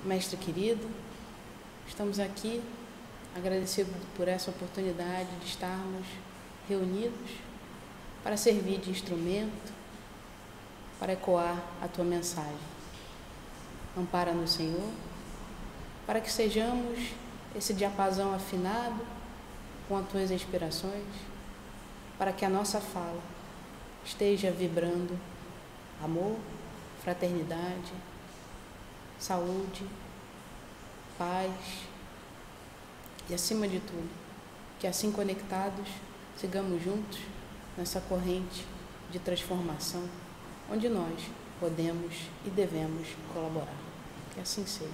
mestre querido, estamos aqui agradecidos por essa oportunidade de estarmos reunidos para servir de instrumento, para ecoar a Tua mensagem. Ampara-nos, Senhor, para que sejamos esse diapasão afinado com as Tuas inspirações, para que a nossa fala esteja vibrando amor, fraternidade, saúde, paz e, acima de tudo, que assim conectados sigamos juntos nessa corrente de transformação onde nós podemos e devemos colaborar. Que assim seja.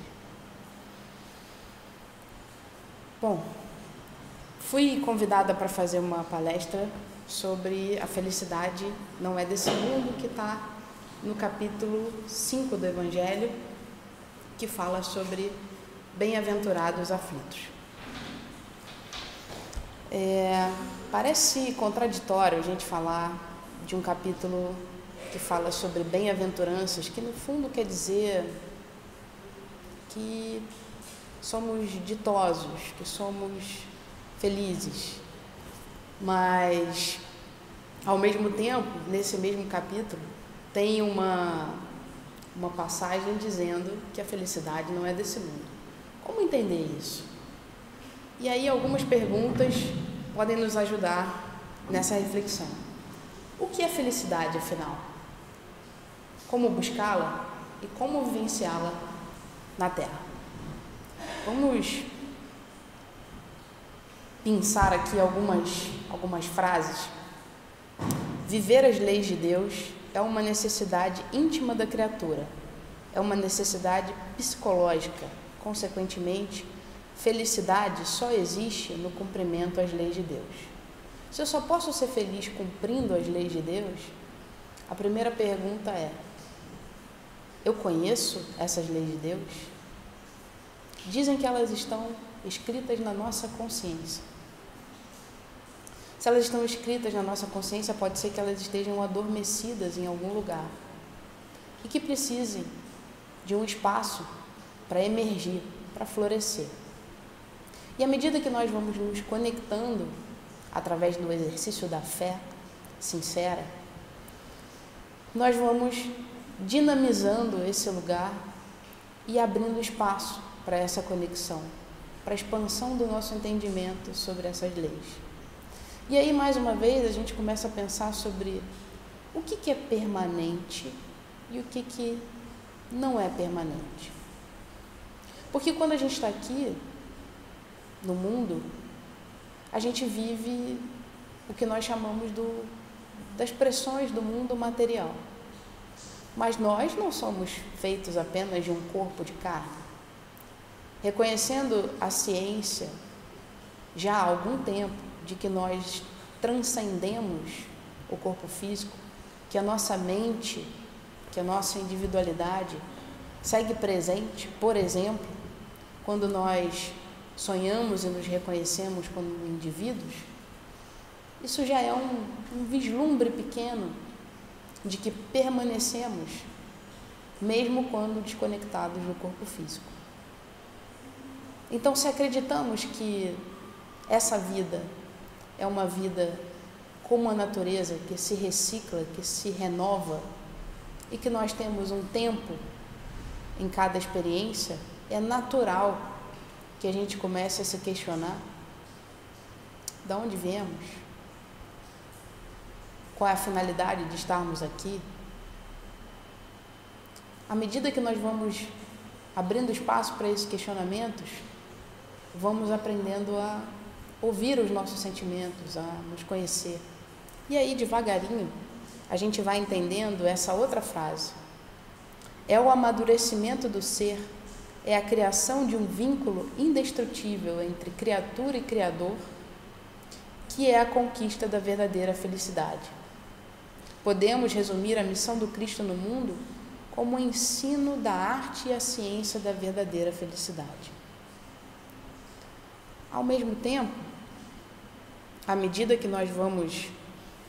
Bom, fui convidada para fazer uma palestra sobre a felicidade não é desse mundo, que está no capítulo 5 do Evangelho, que fala sobre bem-aventurados aflitos. Parece contraditório a gente falar de um capítulo que fala sobre bem-aventuranças, que no fundo quer dizer que somos ditosos, que somos felizes. Mas, ao mesmo tempo, nesse mesmo capítulo, tem uma passagem dizendo que a felicidade não é desse mundo. Como entender isso? E aí algumas perguntas podem nos ajudar nessa reflexão. O que é felicidade, afinal? Como buscá-la e como vivenciá-la na Terra? Vamos pensar aqui algumas frases. Viver as leis de Deus é uma necessidade íntima da criatura, é uma necessidade psicológica. Consequentemente, felicidade só existe no cumprimento às leis de Deus. Se eu só posso ser feliz cumprindo as leis de Deus, a primeira pergunta é: eu conheço essas leis de Deus? Dizem que elas estão escritas na nossa consciência. Se elas estão escritas na nossa consciência, pode ser que elas estejam adormecidas em algum lugar e que precisem de um espaço para emergir, para florescer. E à medida que nós vamos nos conectando através do exercício da fé sincera, nós vamos dinamizando esse lugar e abrindo espaço para essa conexão, para a expansão do nosso entendimento sobre essas leis. E aí, mais uma vez, a gente começa a pensar sobre o que é permanente e o que não é permanente. Porque quando a gente está aqui, no mundo, a gente vive o que nós chamamos das pressões do mundo material. Mas nós não somos feitos apenas de um corpo de carne. Reconhecendo a ciência já há algum tempo de que nós transcendemos o corpo físico, que a nossa mente, que a nossa individualidade segue presente, por exemplo, quando nós sonhamos e nos reconhecemos como indivíduos, isso já é um vislumbre pequeno de que permanecemos, mesmo quando desconectados do corpo físico. Então, se acreditamos que essa vida é uma vida como a natureza, que se recicla, que se renova, e que nós temos um tempo em cada experiência, é natural que a gente comece a se questionar: de onde viemos? Qual é a finalidade de estarmos aqui? À medida que nós vamos abrindo espaço para esses questionamentos, vamos aprendendo a ouvir os nossos sentimentos, a nos conhecer. E aí, devagarinho, a gente vai entendendo essa outra frase. É o amadurecimento do ser, é a criação de um vínculo indestrutível entre criatura e Criador, que é a conquista da verdadeira felicidade. Podemos resumir a missão do Cristo no mundo como o ensino da arte e a ciência da verdadeira felicidade. Ao mesmo tempo, à medida que nós vamos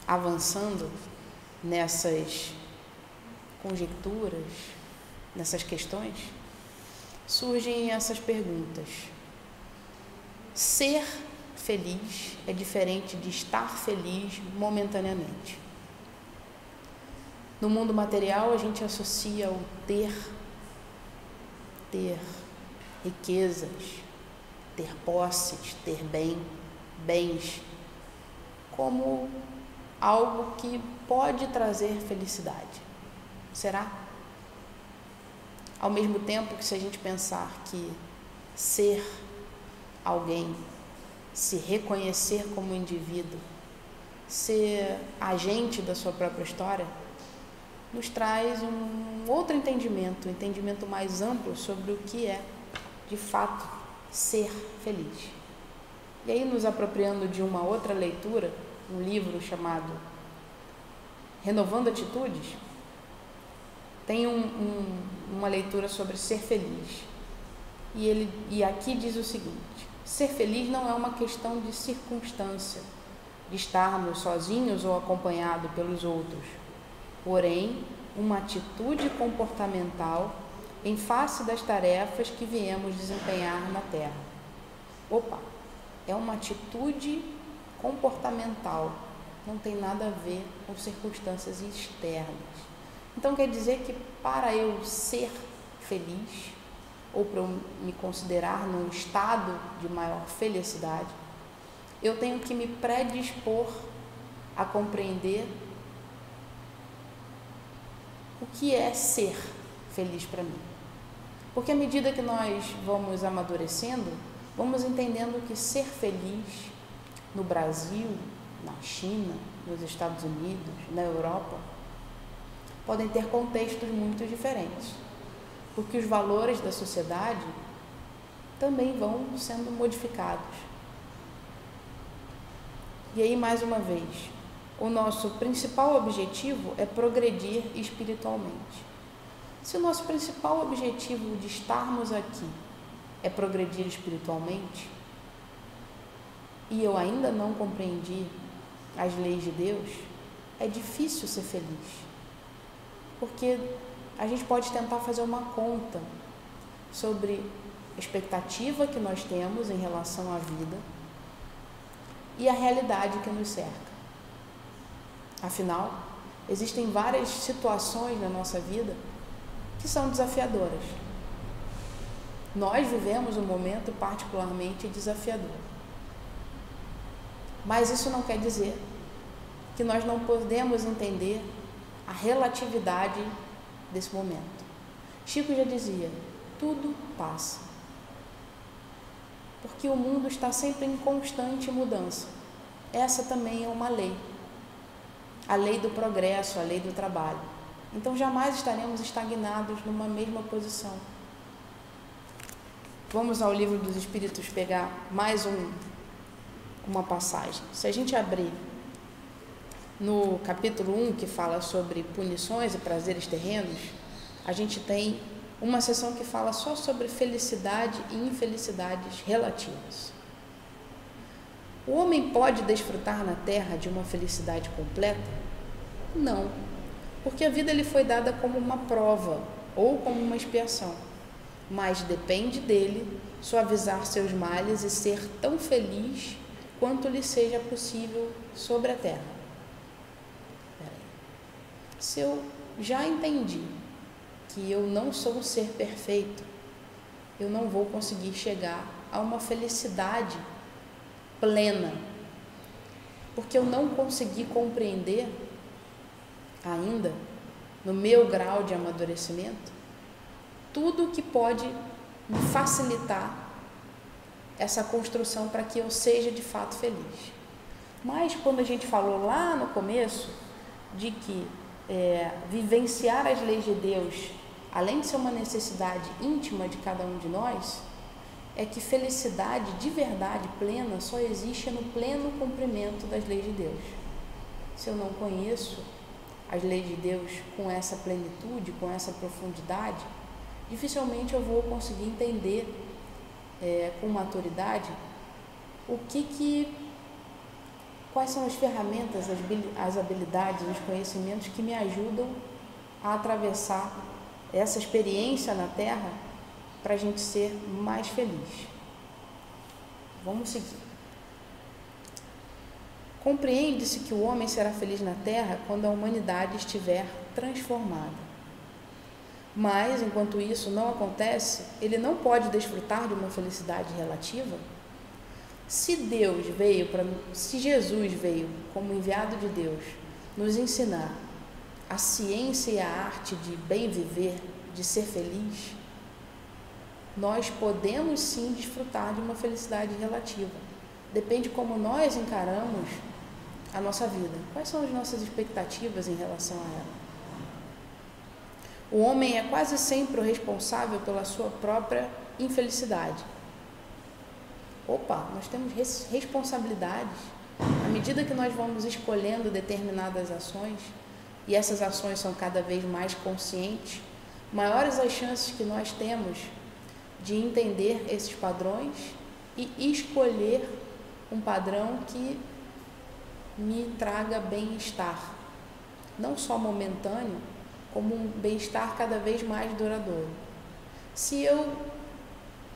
avançando nessas conjecturas, nessas questões, surgem essas perguntas. Ser feliz é diferente de estar feliz momentaneamente. No mundo material, a gente associa o ter riquezas, ter posses, ter bens, como algo que pode trazer felicidade. Será? Ao mesmo tempo que, se a gente pensar que ser alguém, se reconhecer como indivíduo, ser agente da sua própria história, nos traz um outro entendimento, um entendimento mais amplo sobre o que é, de fato, ser feliz. E aí, nos apropriando de uma outra leitura, um livro chamado Renovando Atitudes, tem uma leitura sobre ser feliz. E aqui diz o seguinte: ser feliz não é uma questão de circunstância, de estarmos sozinhos ou acompanhados pelos outros, porém, uma atitude comportamental em face das tarefas que viemos desempenhar na Terra. É uma atitude comportamental, não tem nada a ver com circunstâncias externas. Então, quer dizer que para eu ser feliz, ou para eu me considerar num estado de maior felicidade, eu tenho que me predispor a compreender o que é ser feliz para mim. Porque à medida que nós vamos amadurecendo, vamos entendendo que ser feliz no Brasil, na China, nos Estados Unidos, na Europa, podem ter contextos muito diferentes, porque os valores da sociedade também vão sendo modificados. E aí, mais uma vez, o nosso principal objetivo é progredir espiritualmente. Se o nosso principal objetivo de estarmos aqui é progredir espiritualmente, e eu ainda não compreendi as leis de Deus, é difícil ser feliz. Porque a gente pode tentar fazer uma conta sobre a expectativa que nós temos em relação à vida e a realidade que nos cerca. Afinal, existem várias situações na nossa vida que são desafiadoras. Nós vivemos um momento particularmente desafiador. Mas isso não quer dizer que nós não podemos entender a relatividade desse momento. Chico já dizia: tudo passa. Porque o mundo está sempre em constante mudança. Essa também é uma lei. A lei do progresso, a lei do trabalho. Então jamais estaremos estagnados numa mesma posição. Vamos ao Livro dos Espíritos pegar mais uma passagem. Se a gente abrir no capítulo 1, que fala sobre punições e prazeres terrenos, a gente tem uma seção que fala só sobre felicidade e infelicidades relativas. O homem pode desfrutar na terra de uma felicidade completa? Não, porque a vida lhe foi dada como uma prova ou como uma expiação, mas depende dele suavizar seus males e ser tão feliz quanto lhe seja possível sobre a terra. Se eu já entendi que eu não sou um ser perfeito, eu não vou conseguir chegar a uma felicidade plena, porque eu não consegui compreender ainda, no meu grau de amadurecimento, tudo o que pode me facilitar essa construção para que eu seja de fato feliz. Mas quando a gente falou lá no começo de que vivenciar as leis de Deus, além de ser uma necessidade íntima de cada um de nós, é que felicidade de verdade plena só existe no pleno cumprimento das leis de Deus. Se eu não conheço as leis de Deus com essa plenitude, com essa profundidade, dificilmente eu vou conseguir entender com maturidade quais são as ferramentas, as habilidades, os conhecimentos que me ajudam a atravessar essa experiência na Terra para a gente ser mais feliz. Vamos seguir. Compreende-se que o homem será feliz na Terra quando a humanidade estiver transformada. Mas, enquanto isso não acontece, ele não pode desfrutar de uma felicidade relativa. Se Jesus veio como enviado de Deus nos ensinar a ciência e a arte de bem viver, de ser feliz, nós podemos sim desfrutar de uma felicidade relativa. Depende como nós encaramos a nossa vida. Quais são as nossas expectativas em relação a ela? O homem é quase sempre o responsável pela sua própria infelicidade. Nós temos responsabilidades. À medida que nós vamos escolhendo determinadas ações, e essas ações são cada vez mais conscientes, maiores as chances que nós temos de entender esses padrões e escolher um padrão que me traga bem-estar, não só momentâneo, como um bem-estar cada vez mais duradouro. Se eu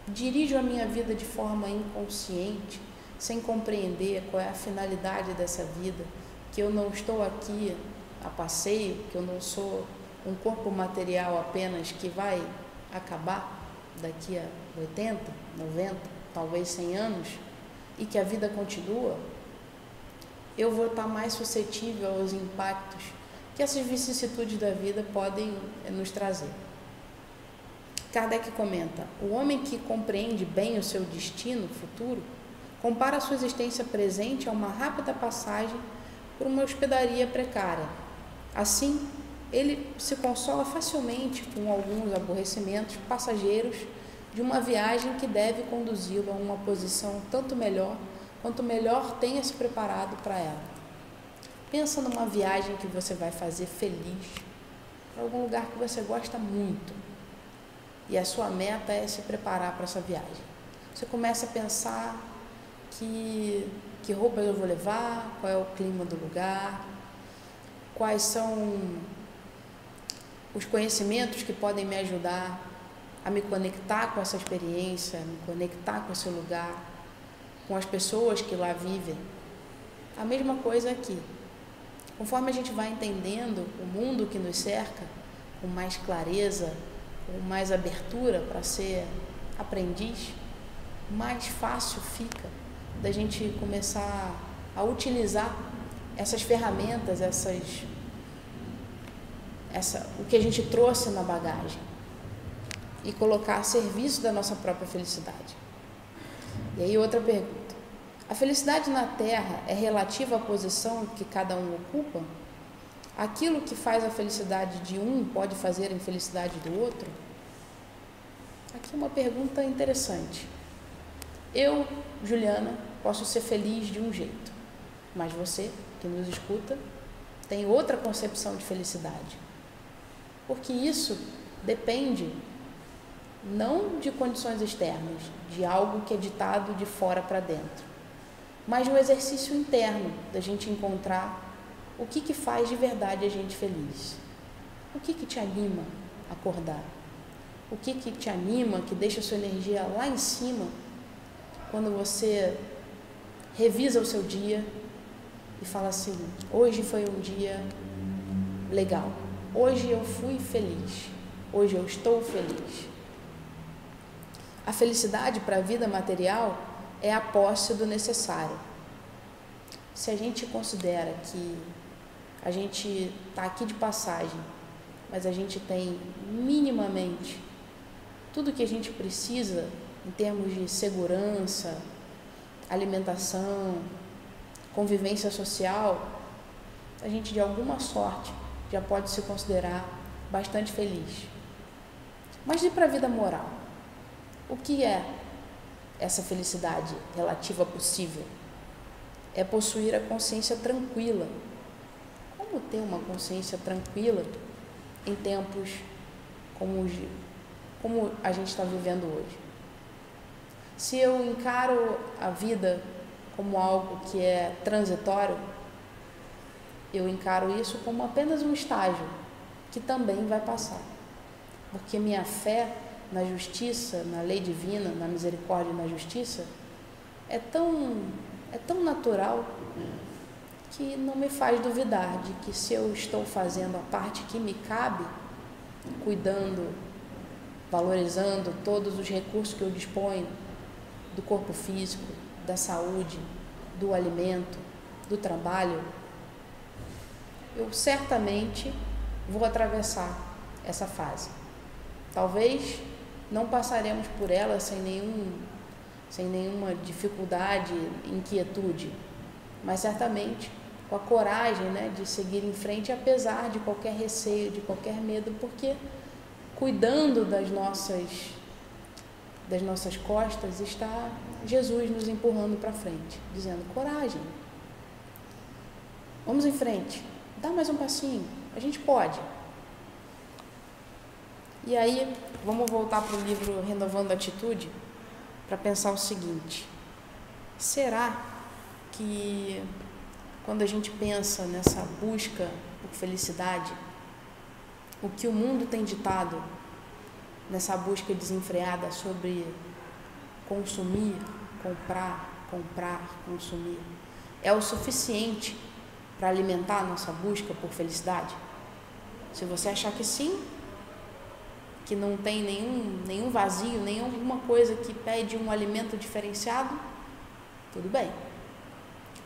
dirijo a minha vida de forma inconsciente, sem compreender qual é a finalidade dessa vida, que eu não estou aqui a passeio, que eu não sou um corpo material apenas que vai acabar daqui a 80, 90, talvez 100 anos, e que a vida continua, eu vou estar mais suscetível aos impactos que essas vicissitudes da vida podem nos trazer. Kardec comenta: o homem que compreende bem o seu destino futuro compara a sua existência presente a uma rápida passagem por uma hospedaria precária. Assim, ele se consola facilmente com alguns aborrecimentos passageiros de uma viagem que deve conduzi-lo a uma posição tanto melhor, quanto melhor tenha se preparado para ela. Pensa numa viagem que você vai fazer feliz, para algum lugar que você gosta muito, e a sua meta é se preparar para essa viagem. Você começa a pensar que roupas eu vou levar, qual é o clima do lugar, quais são os conhecimentos que podem me ajudar a me conectar com essa experiência, a me conectar com esse lugar, com as pessoas que lá vivem. A mesma coisa aqui. Conforme a gente vai entendendo o mundo que nos cerca, com mais clareza, com mais abertura para ser aprendiz, mais fácil fica da gente começar a utilizar essas ferramentas, o que a gente trouxe na bagagem, e colocar a serviço da nossa própria felicidade. E aí outra pergunta: a felicidade na Terra é relativa à posição que cada um ocupa? Aquilo que faz a felicidade de um pode fazer a infelicidade do outro? Aqui uma pergunta interessante. Eu, Juliana, posso ser feliz de um jeito, mas você, que nos escuta, tem outra concepção de felicidade. Porque isso depende não de condições externas, de algo que é ditado de fora para dentro, mas no exercício interno da gente encontrar o que faz de verdade a gente feliz. O que te anima a acordar? O que te anima, que deixa a sua energia lá em cima, quando você revisa o seu dia e fala assim: hoje foi um dia legal, hoje eu fui feliz, hoje eu estou feliz. A felicidade para a vida material é a posse do necessário. Se a gente considera que a gente está aqui de passagem, mas a gente tem minimamente tudo que a gente precisa em termos de segurança, alimentação, convivência social, a gente de alguma sorte já pode se considerar bastante feliz. Mas e para a vida moral? O que é essa felicidade relativa possível? É possuir a consciência tranquila. Como ter uma consciência tranquila em tempos como a gente está vivendo hoje? Se eu encaro a vida como algo que é transitório, eu encaro isso como apenas um estágio que também vai passar. Porque minha fé na justiça, na lei divina, na misericórdia e na justiça, é tão natural que não me faz duvidar de que se eu estou fazendo a parte que me cabe, cuidando, valorizando todos os recursos que eu disponho, do corpo físico, da saúde, do alimento, do trabalho, eu certamente vou atravessar essa fase. Talvez não passaremos por ela sem nenhuma dificuldade, inquietude, mas certamente com a coragem, de seguir em frente, apesar de qualquer receio, de qualquer medo, porque cuidando das nossas costas está Jesus nos empurrando para frente, dizendo: coragem, vamos em frente, dá mais um passinho, a gente pode. E aí, vamos voltar para o livro Renovando a Atitude, para pensar o seguinte: será que quando a gente pensa nessa busca por felicidade, o que o mundo tem ditado nessa busca desenfreada sobre consumir, comprar, consumir, é o suficiente para alimentar a nossa busca por felicidade? Se você achar que sim, que não tem nenhum vazio, nenhuma coisa que pede um alimento diferenciado, tudo bem.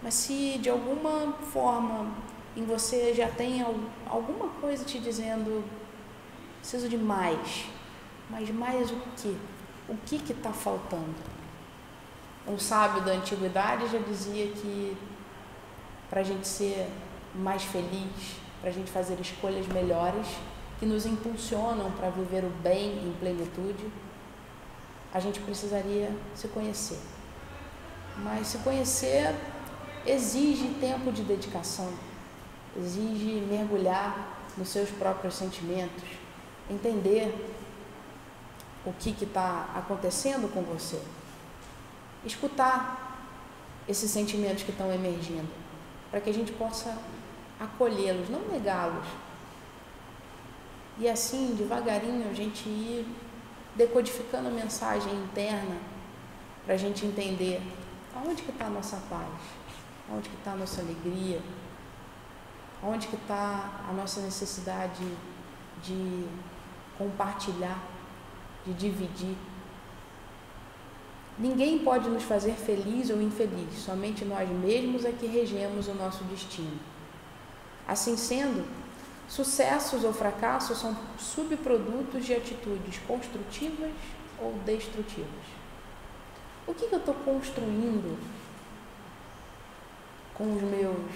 Mas se de alguma forma em você já tem alguma coisa te dizendo: preciso de mais, mas mais o quê? O que está faltando? Um sábio da antiguidade já dizia que para a gente ser mais feliz, para a gente fazer escolhas melhores, que nos impulsionam para viver o bem em plenitude, a gente precisaria se conhecer. Mas se conhecer exige tempo de dedicação, exige mergulhar nos seus próprios sentimentos, entender o que está acontecendo com você, escutar esses sentimentos que estão emergindo, para que a gente possa acolhê-los, não negá-los. E assim, devagarinho, a gente ir decodificando a mensagem interna para a gente entender aonde que está a nossa paz, aonde que está a nossa alegria, aonde que está a nossa necessidade de compartilhar, de dividir. Ninguém pode nos fazer feliz ou infeliz, somente nós mesmos é que regemos o nosso destino. Assim sendo, sucessos ou fracassos são subprodutos de atitudes construtivas ou destrutivas. O que eu estou construindo com os meus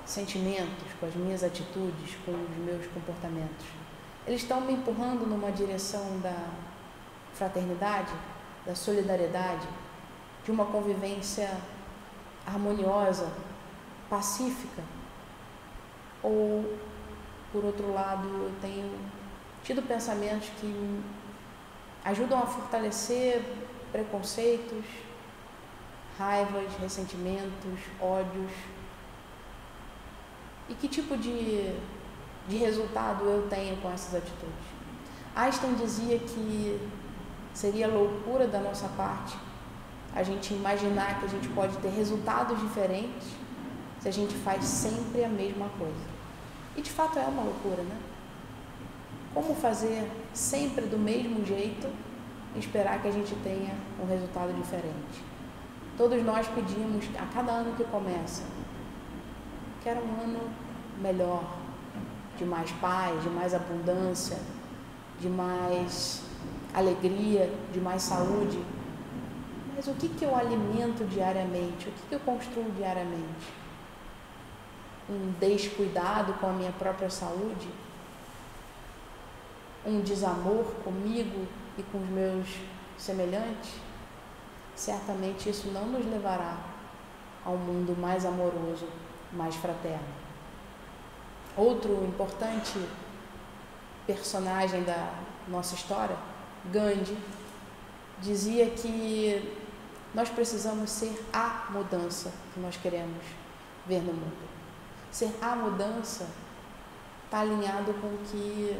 sentimentos, com as minhas atitudes, com os meus comportamentos? Eles estão me empurrando numa direção da fraternidade, da solidariedade, de uma convivência harmoniosa, pacífica? Ou, por outro lado, eu tenho tido pensamentos que ajudam a fortalecer preconceitos, raivas, ressentimentos, ódios? E que tipo de resultado eu tenho com essas atitudes? Einstein dizia que seria loucura da nossa parte a gente imaginar que a gente pode ter resultados diferentes se a gente faz sempre a mesma coisa. E de fato é uma loucura, né? Como fazer sempre do mesmo jeito e esperar que a gente tenha um resultado diferente? Todos nós pedimos a cada ano que começa: quero um ano melhor, de mais paz, de mais abundância, de mais alegria, de mais saúde. Mas o que eu alimento diariamente? O que eu construo diariamente? Um descuidado com a minha própria saúde? Um desamor comigo e com os meus semelhantes? Certamente isso não nos levará a um mundo mais amoroso, mais fraterno. Outro importante personagem da nossa história, Gandhi, dizia que nós precisamos ser a mudança que nós queremos ver no mundo. Ser a mudança está alinhado com que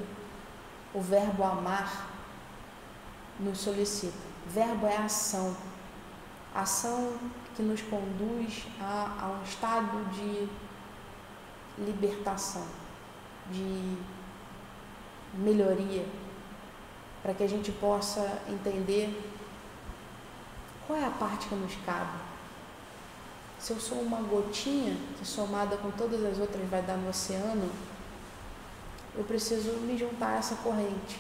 o verbo amar nos solicita. Verbo é ação. Ação que nos conduz a um estado de libertação, de melhoria, para que a gente possa entender qual é a parte que nos cabe. Se eu sou uma gotinha que somada com todas as outras vai dar no oceano, eu preciso me juntar a essa corrente,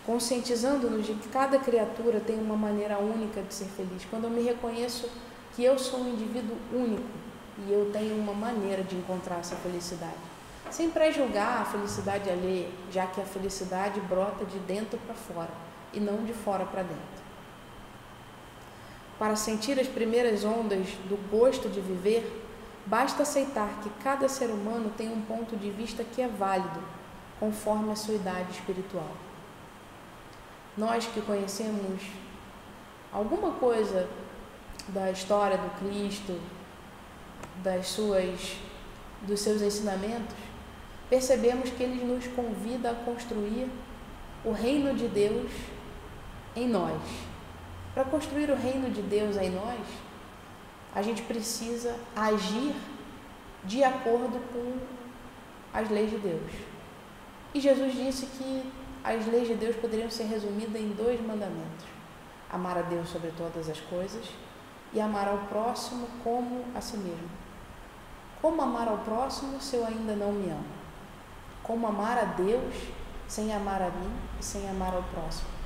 conscientizando-nos de que cada criatura tem uma maneira única de ser feliz. Quando eu me reconheço que eu sou um indivíduo único e eu tenho uma maneira de encontrar essa felicidade, sem pré-julgar a felicidade alheia, já que a felicidade brota de dentro para fora e não de fora para dentro. Para sentir as primeiras ondas do gosto de viver, basta aceitar que cada ser humano tem um ponto de vista que é válido, conforme a sua idade espiritual. Nós que conhecemos alguma coisa da história do Cristo, dos seus ensinamentos, percebemos que ele nos convida a construir o reino de Deus em nós. Para construir o reino de Deus em nós, a gente precisa agir de acordo com as leis de Deus. E Jesus disse que as leis de Deus poderiam ser resumidas em 2 mandamentos: amar a Deus sobre todas as coisas e amar ao próximo como a si mesmo. Como amar ao próximo se eu ainda não me amo? Como amar a Deus sem amar a mim e sem amar ao próximo?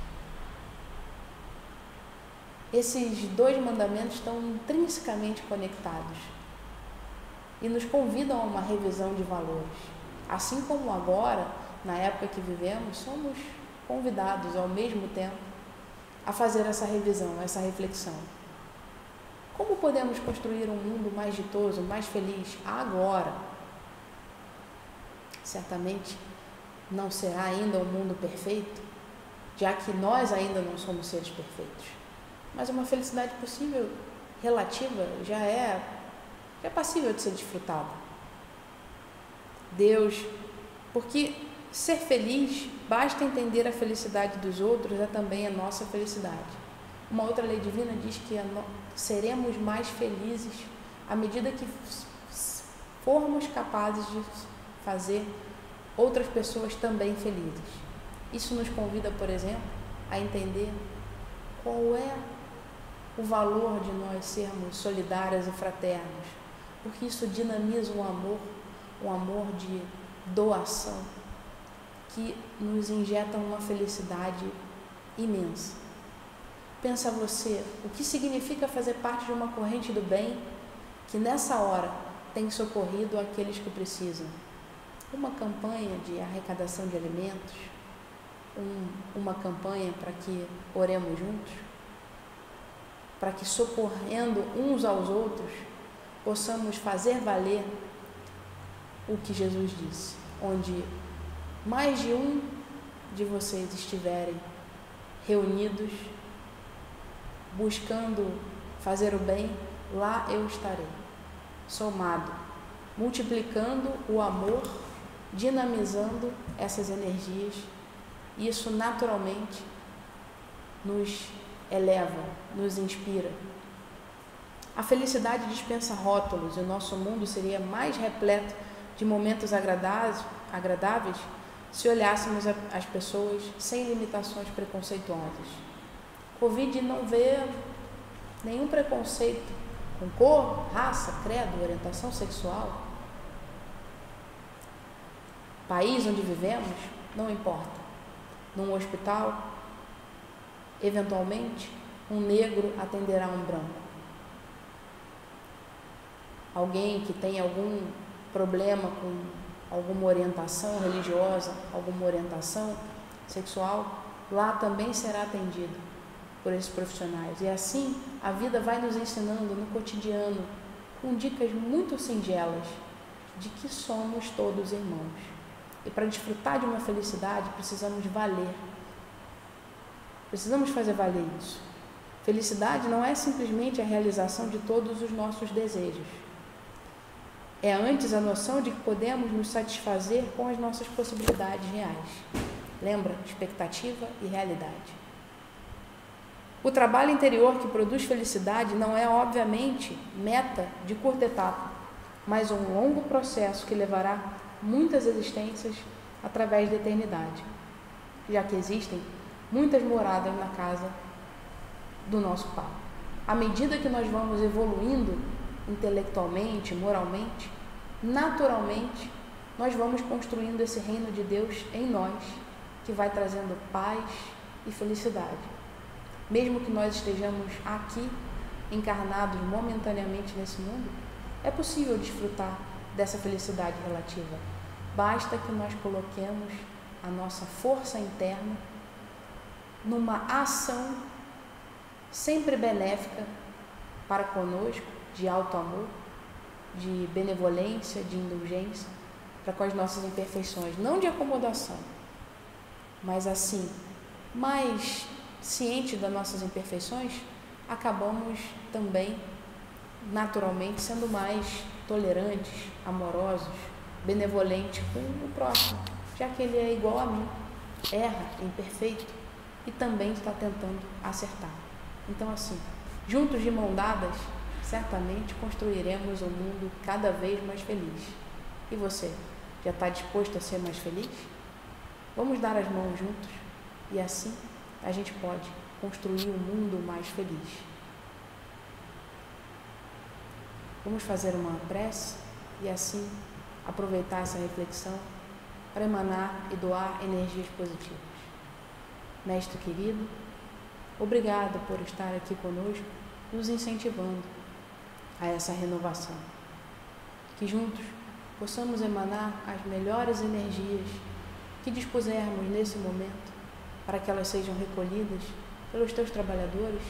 Esses 2 mandamentos estão intrinsecamente conectados e nos convidam a uma revisão de valores. Assim como agora, na época que vivemos, somos convidados ao mesmo tempo a fazer essa revisão, essa reflexão. Como podemos construir um mundo mais ditoso, mais feliz agora? Certamente não será ainda um mundo perfeito, já que nós ainda não somos seres perfeitos. Mas uma felicidade possível, relativa, já é passível de ser desfrutada. Deus, porque ser feliz, basta entender a felicidade dos outros, é também a nossa felicidade. Uma outra lei divina diz que seremos mais felizes à medida que formos capazes de fazer outras pessoas também felizes. Isso nos convida, por exemplo, a entender qual é o valor de nós sermos solidários e fraternos, porque isso dinamiza um amor de doação, que nos injeta uma felicidade imensa. Pensa você, o que significa fazer parte de uma corrente do bem que nessa hora tem socorrido aqueles que precisam? Uma campanha de arrecadação de alimentos, uma campanha para que oremos juntos, para que socorrendo uns aos outros possamos fazer valer o que Jesus disse, onde mais de um de vocês estiverem reunidos, buscando fazer o bem, lá eu estarei, somado, multiplicando o amor, dinamizando essas energias. Isso naturalmente nos eleva, nos inspira. A felicidade dispensa rótulos e o nosso mundo seria mais repleto de momentos agradáveis se olhássemos as pessoas sem limitações preconceituosas. Covid não vê nenhum preconceito com cor, raça, credo, orientação sexual. País onde vivemos, não importa. Num hospital, eventualmente, um negro atenderá um branco. Alguém que tem algum problema com alguma orientação religiosa, alguma orientação sexual, lá também será atendido por esses profissionais. E assim, a vida vai nos ensinando no cotidiano, com dicas muito singelas, de que somos todos irmãos. E para desfrutar de uma felicidade, precisamos valer. Precisamos fazer valer isso. Felicidade não é simplesmente a realização de todos os nossos desejos. É antes a noção de que podemos nos satisfazer com as nossas possibilidades reais. Lembra? Expectativa e realidade. O trabalho interior que produz felicidade não é, obviamente, meta de curta etapa, mas um longo processo que levará muitas existências através da eternidade, já que existem muitas moradas na casa do nosso Pai. À medida que nós vamos evoluindo intelectualmente, moralmente, naturalmente, nós vamos construindo esse reino de Deus em nós, que vai trazendo paz e felicidade. Mesmo que nós estejamos aqui, encarnados momentaneamente nesse mundo, é possível desfrutar dessa felicidade relativa. Basta que nós coloquemos a nossa força interna numa ação sempre benéfica para conosco, de alto amor, de benevolência, de indulgência, para com as nossas imperfeições, não de acomodação, mas assim, mais ciente das nossas imperfeições, acabamos também, naturalmente, sendo mais tolerantes, amorosos, benevolentes com o próximo, já que ele é igual a mim, erra, é imperfeito e também está tentando acertar. Então, assim, juntos de mão dadas, certamente construiremos um mundo cada vez mais feliz. E você, já está disposto a ser mais feliz? Vamos dar as mãos juntos e assim a gente pode construir um mundo mais feliz. Vamos fazer uma prece e assim aproveitar essa reflexão para emanar e doar energias positivas. Mestre querido, obrigado por estar aqui conosco, nos incentivando a essa renovação. Que juntos possamos emanar as melhores energias que dispusermos nesse momento, para que elas sejam recolhidas pelos teus trabalhadores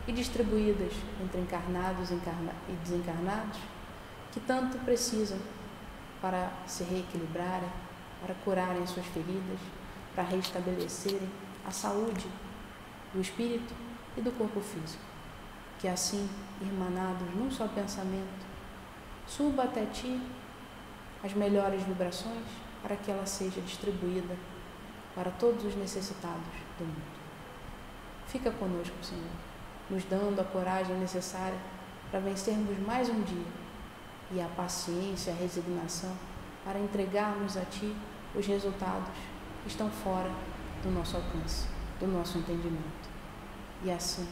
e distribuídas entre encarnados e desencarnados, que tanto precisam para se reequilibrarem, para curarem suas feridas, para restabelecerem a saúde do espírito e do corpo físico. Que assim, irmanados num só pensamento, suba até ti as melhores vibrações para que ela seja distribuída para todos os necessitados do mundo. Fica conosco, Senhor, nos dando a coragem necessária para vencermos mais um dia e a paciência, a resignação para entregarmos a Ti os resultados que estão fora do nosso alcance, do nosso entendimento. E assim,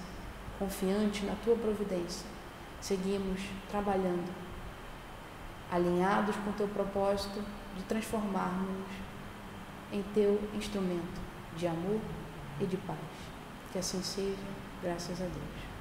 confiante na Tua providência, seguimos trabalhando, alinhados com o Teu propósito de transformarmos-nos em Teu instrumento de amor e de paz. Que assim seja, graças a Deus.